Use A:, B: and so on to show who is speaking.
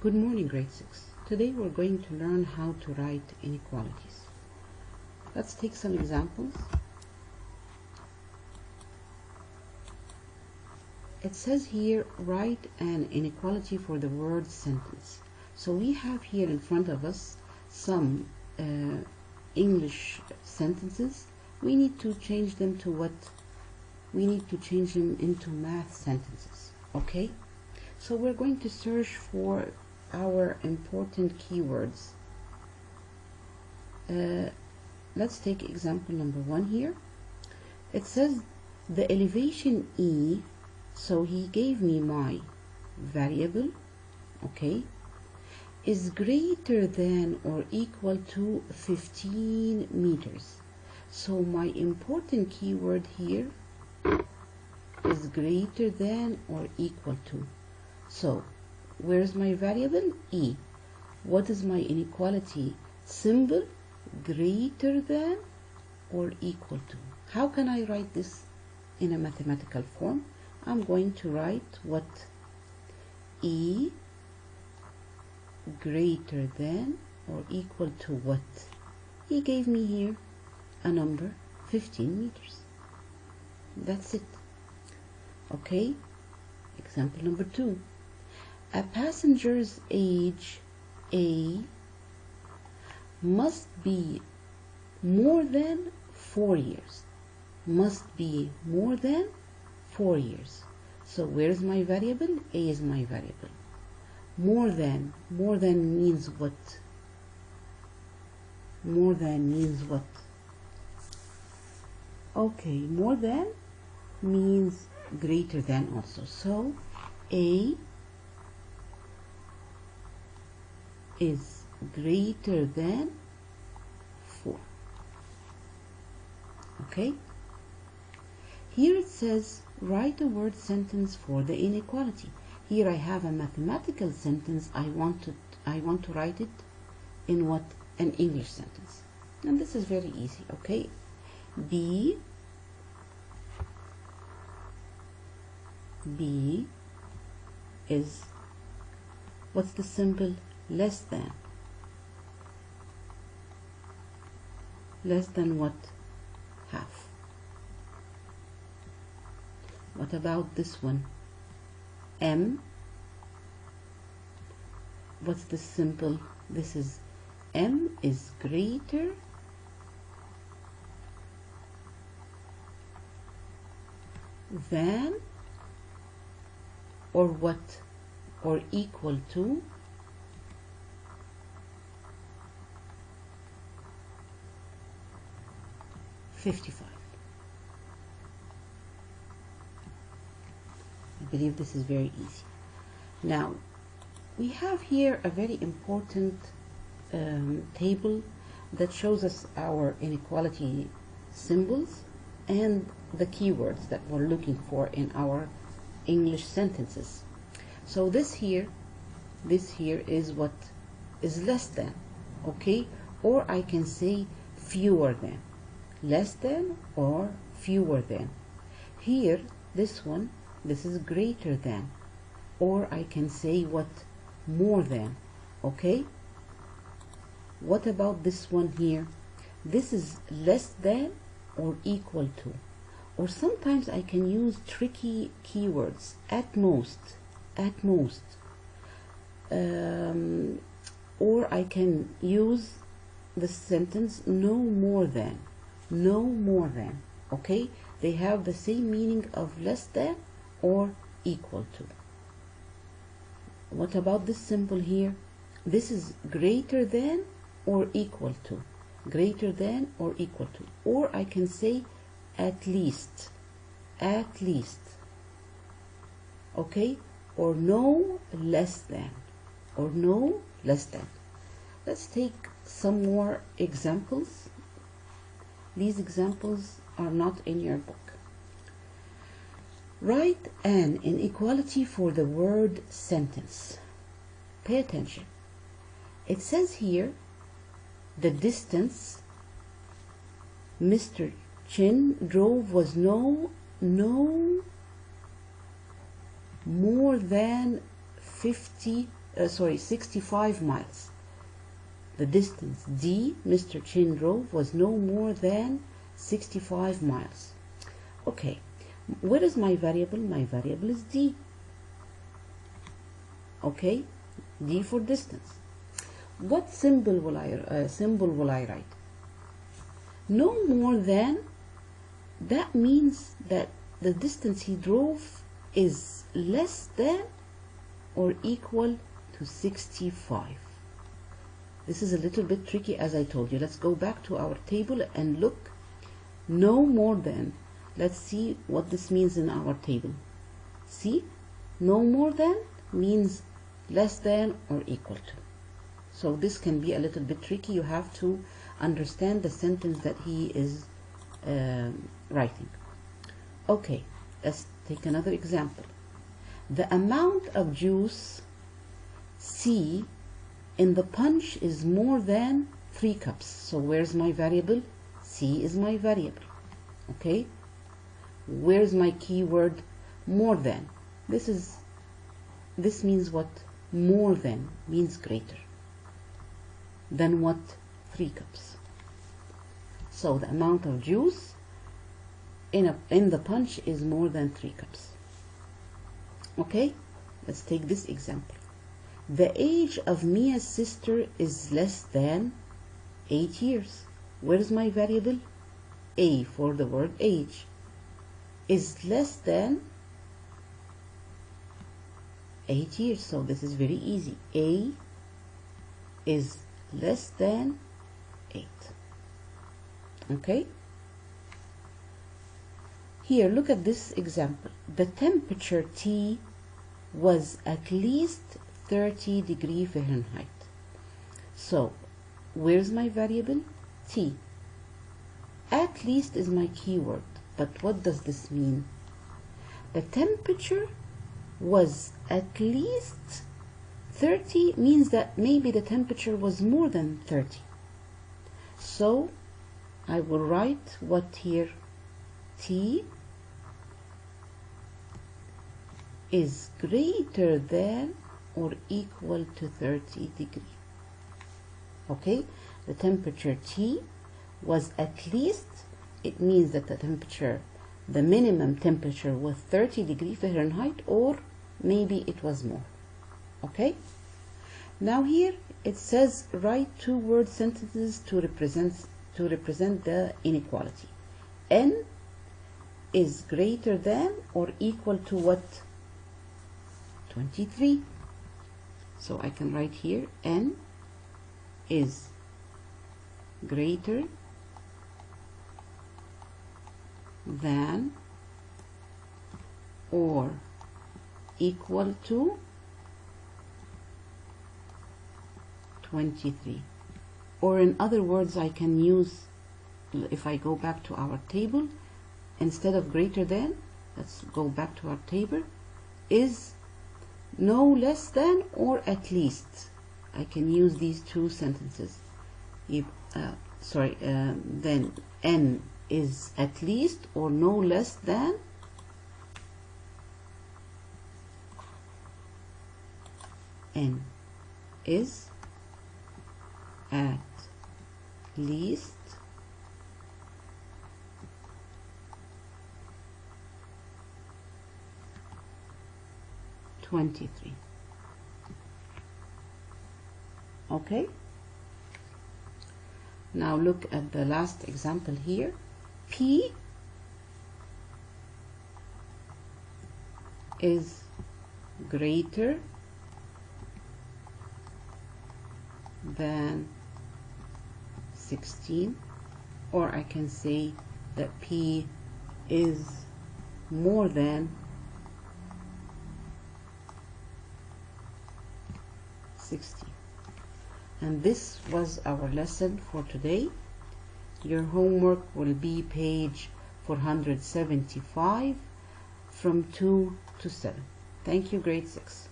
A: Good morning, grade 6. Today we're going to learn how to write inequalities. Let's take some examples. It says here, write an inequality for the word sentence. So we have here in front of us some English sentences. We need to change them to what? We need to change them into math sentences. Okay? So we're going to search for our important keywords. Let's take example number 1 here. It says the elevation E, so he gave me my variable, okay, is greater than or equal to 15 meters. So my important keyword here is greater than or equal to. So where's my variable? E. What is my inequality symbol? Greater than or equal to. How can I write this in a mathematical form? I'm going to write what? E greater than or equal to what? He gave me here a number 15 meters. That's it. Okay, example number 2. A passenger's age A must be more than 4 years. Must be more than 4 years. So where's my variable? A is my variable. More than means what? More than means what? Okay, more than means greater than also. So A is greater than 4. Okay? Here it says write a word sentence for the inequality. Here I have a mathematical sentence. I want to write it in what? An English sentence. And this is very easy, okay? B is, what's the symbol? Less than. Less than what? Half. What about this one? M. What's the symbol? This is M is greater than or what? Or equal to 55. I believe this is very easy. Now, we have here a very important table that shows us our inequality symbols and the keywords that we're looking for in our English sentences. So this here is what is less than, okay? Or I can say fewer than. Less than or fewer than. Here, this one, this is greater than, or I can say what? More than. Okay, what about this one here? This is less than or equal to, or sometimes I can use tricky keywords. At most, or I can use the sentence no more than. Okay, they have the same meaning of less than or equal to. What about this symbol here? This is greater than or equal to. Greater than or equal to. Or I can say at least. Okay, or no less than. Let's take some more examples. These examples are not in your book. Write an inequality for the word sentence. Pay attention. It says here the distance Mr. Chin drove was no more than 50 65 miles. The distance D Mr. Chin drove was no more than 65 miles. Okay, where is my variable? My variable is D. Okay, D for distance. What symbol will I write? No more than, that means that the distance he drove is less than or equal to 65. This is a little bit tricky, as I told you. Let's go back to our table and look. No more than. Let's see what this means in our table. See, no more than means less than or equal to. So this can be a little bit tricky. You have to understand the sentence that he is writing. Okay, let's take another example. The amount of juice C in the punch is more than 3 cups. So where's my variable? C is my variable. Okay, where's my keyword? More than. This means what? More than means greater than what? 3 cups. So the amount of juice in the punch is more than 3 cups. Okay, let's take this example. The age of Mia's sister is less than 8 years. Where is my variable? A for the word age. Is less than 8 years. So this is very easy. A is less than 8. Okay? Here, look at this example. The temperature T was at least 30 degrees Fahrenheit. So, where's my variable? T. At least is my keyword. But what does this mean? The temperature was at least 30 means that maybe the temperature was more than 30. So, I will write what here? T is greater than or equal to 30 degrees. Okay, the temperature T was at least, it means that the minimum temperature was 30 degrees Fahrenheit, or maybe it was more. Okay, now here it says write 2-word sentences to represent the inequality. N is greater than or equal to what? 23. So I can write here N is greater than or equal to 23. Or in other words, I can use, if I go back to our table, instead of greater than, let's go back to our table, is no less than or at least. I can use these two sentences. Then N is at least or no less than N is at least (23). Okay, now look at the last example here. P is greater than 16, or I can say that P is more than 16. And this was our lesson for today. Your homework will be page 475 from 2 to 7. Thank you, grade 6.